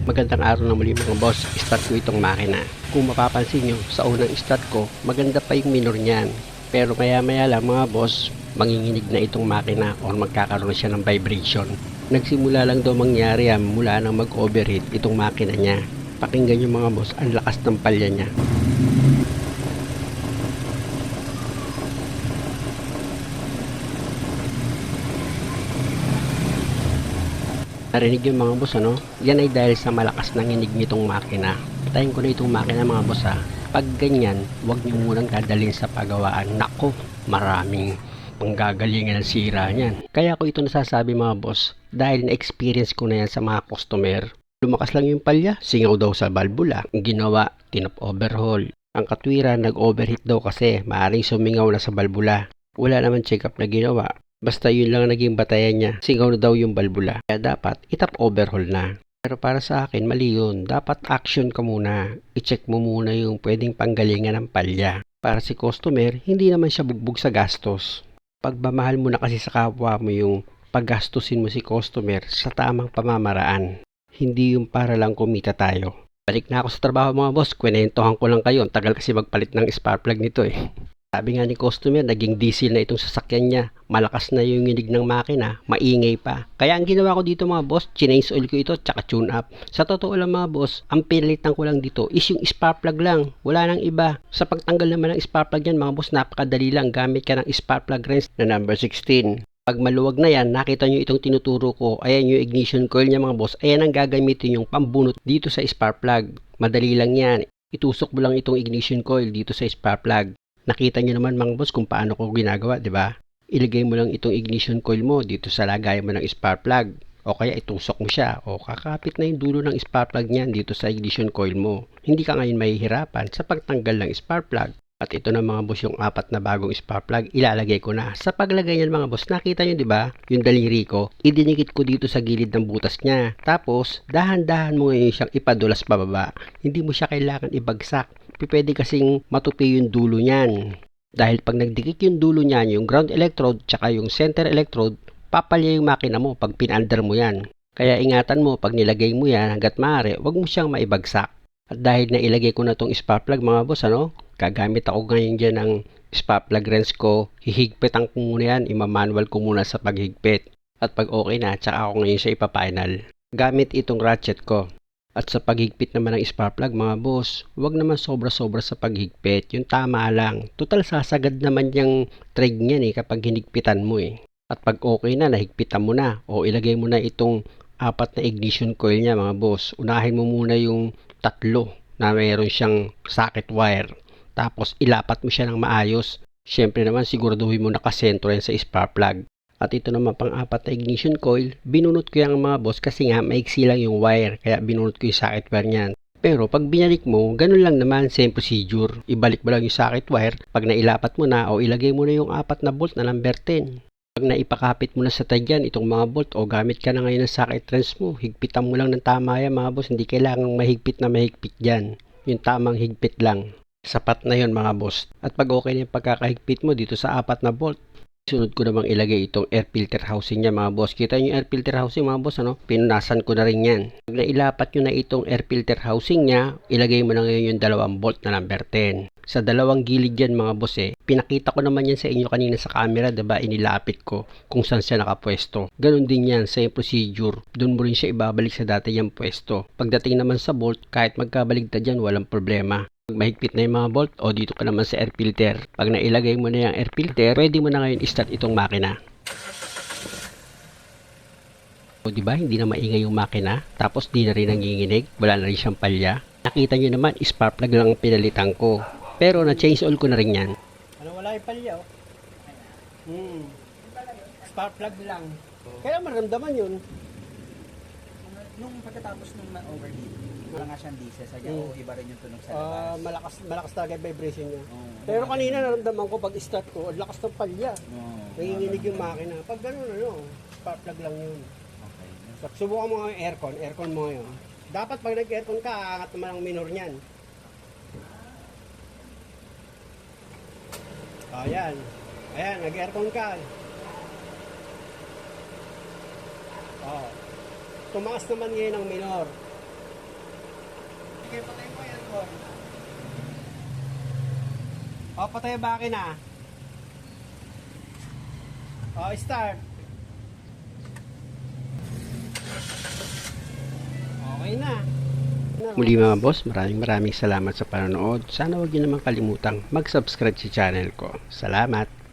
Magandang araw na muli mga boss, start ko itong makina. Kung mapapansin nyo, sa unang start ko, maganda pa yung minor niyan. Pero maya maya lang mga boss, manginginig na itong makina o magkakaroon siya ng vibration. Nagsimula lang daw mangyari yan mula nang mag-overheat itong makina niya. Pakinggan nyo mga boss, ang lakas ng palya niya. Narinig yung mga boss ano? Yan ay dahil sa malakas ng inig nitong makina. Patayin ko na itong makina mga boss ha. Pag ganyan, huwag nyo munang dadalhin sa pagawaan. Nako, maraming panggagalingan ng sira niyan. Kaya ko ito nasasabi mga boss, dahil na-experience ko na yan sa mga customer. Lumakas lang yung palya, singaw daw sa valvula. Ang ginawa, tinop overhaul. Ang katwiran, nag-overheat daw kasi maaaring sumingaw na sa valvula. Wala naman check-up na ginawa. Basta yun lang naging batayan niya, singaw na daw yung valvula. Kaya dapat itap overhaul na. Pero para sa akin, mali yun. Dapat action ka muna. I-check mo muna yung pwedeng panggalingan ng palya. Para si customer, hindi naman siya bugbog sa gastos. Pagmamahal mo na kasi sa kapwa mo yung paggastusin mo si customer sa tamang pamamaraan. Hindi yung para lang kumita tayo. Balik na ako sa trabaho mga boss. Kwenentohan ko lang kayo. Ang tagal kasi magpalit ng spark plug nito eh. Sabi nga ni customer, naging diesel na itong sasakyan niya. Malakas na yung inig ng makina, maingay pa. Kaya ang ginawa ko dito mga boss, change oil ko ito tsaka tune up. Sa totoo lang mga boss, ang pinalitan ko lang dito is yung spark plug lang. Wala nang iba. Sa pagtanggal naman ng spark plug yan mga boss, napakadali lang. Gamit ka ng spark plug wrench na number 16. Pag maluwag na yan, nakita nyo itong tinuturo ko. Ayan yung ignition coil niya mga boss. Ayan ang gagamitin yung pambunot dito sa spark plug. Madali lang yan. Itusok mo lang itong ignition coil dito sa spark plug. Nakita nyo naman mga boss kung paano ko ginagawa, di ba? Ilagay mo lang itong ignition coil mo dito sa lagayan mo ng spark plug. O kaya itusok mo siya. O kakapit na yung dulo ng spark plug niyan dito sa ignition coil mo. Hindi ka ngayon mahihirapan sa pagtanggal ng spark plug. At ito na mga boss yung 4 na bagong spark plug. Ilalagay ko na. Sa paglagay niyan mga boss, nakita nyo di ba? Yung daliri ko, idinikit ko dito sa gilid ng butas niya. Tapos, dahan-dahan mo ngayon siyang ipadulas pababa. Hindi mo siya kailangan ibagsak. Pwede kasing matupi yung dulo niyan. Dahil pag nagdikit yung dulo niyan, yung ground electrode tsaka yung center electrode, papalya yung makina mo pag pinander mo yan. Kaya ingatan mo pag nilagay mo yan hanggat maaari, wag mo siyang maibagsak. At dahil na ilagay ko na tong spark plug mga boss, gagamit ako ngayon dyan ng spark plug wrench ko. Hihigpitan ko muna yan, imamanual ko muna sa paghigpit. At pag okay na, tsaka ako ngayon siya ipapainal. Gamit itong ratchet ko. At sa paghigpit naman ng spark plug mga boss, huwag naman sobra-sobra sa paghigpit. Yung tama lang. Total sasagad naman yung thread niyan kapag hinigpitan mo At pag okay na, nahigpitan mo na. O ilagay mo na itong 4 na ignition coil niya mga boss. Unahin mo muna yung 3 na mayroon siyang socket wire. Tapos ilapat mo siya ng maayos. Siyempre naman siguraduhin mo nakasentro yan sa spark plug. At ito naman pang-4 na ignition coil, binunot ko yung mga boss kasi nga maiksi lang yung wire, kaya binunot ko yung socket wire niyan. Pero pag binalik mo, ganun lang naman, same procedure. Ibalik mo lang yung socket wire, pag nailapat mo na o ilagay mo na yung 4 na bolt na number 10. Pag naipakapit mo na sa tagyan itong mga bolt o gamit ka na ngayon ng socket wrench mo, higpitan mo lang ng tama yan mga boss, hindi kailangang mahigpit na mahigpit dyan. Yung tamang higpit lang. Sapat na yon mga boss. At pag okay na yung pagkakahigpit mo dito sa 4 na bolt, sunod ko namang ilagay itong air filter housing niya mga boss. Kita nyo yung air filter housing mga boss Pinunasan ko na rin yan. Pag nailapat nyo na itong air filter housing niya, ilagay mo na ngayon yung 2 bolt na number 10. Sa 2 gilid yan mga boss Pinakita ko naman yan sa inyo kanina sa camera, diba? Inilapit ko kung saan siya nakapwesto. Ganon din yan, same procedure. Doon mo rin siya ibabalik sa dati yung pwesto. Pagdating naman sa bolt, kahit magkabaligtad yan, walang problema. Pag mahigpit na yung mga bolt, o dito ka naman sa air filter. Pag nailagay mo na yung air filter, pwede mo na ngayon i-start itong makina. O diba, hindi na maingay yung makina, tapos di na rin nanginginig, wala na rin siyang palya. Nakita nyo naman, spark plug lang ang pinalitan ko. Pero na-change oil ko na rin yan. Wala yung palya Spark plug lang. Kaya maramdaman yun. Nung pagkatapos nung na-overheat, wala nga siyang diesel, sadya iba rin yung tunog sa labas. Malakas talaga yung vibration niya. Pero kanina naramdaman ko pag start ko, ang lakas ng palya. Nanginginig yung makina. Pag gano'n, spark plug lang yun. Okay. So, subukan mo nga yung aircon mo ngayon. Dapat pag nag-aircon ka, aangat naman ang minor niyan. Ayan, nag-aircon ka. Tumaas naman ngayon ang minor. Sige, patay mo yan, boy. O, patay yung makina. O, start. Okay na. Muli mga boss, maraming salamat sa panonood. Sana huwag niyo naman kalimutang mag-subscribe sa channel ko. Salamat!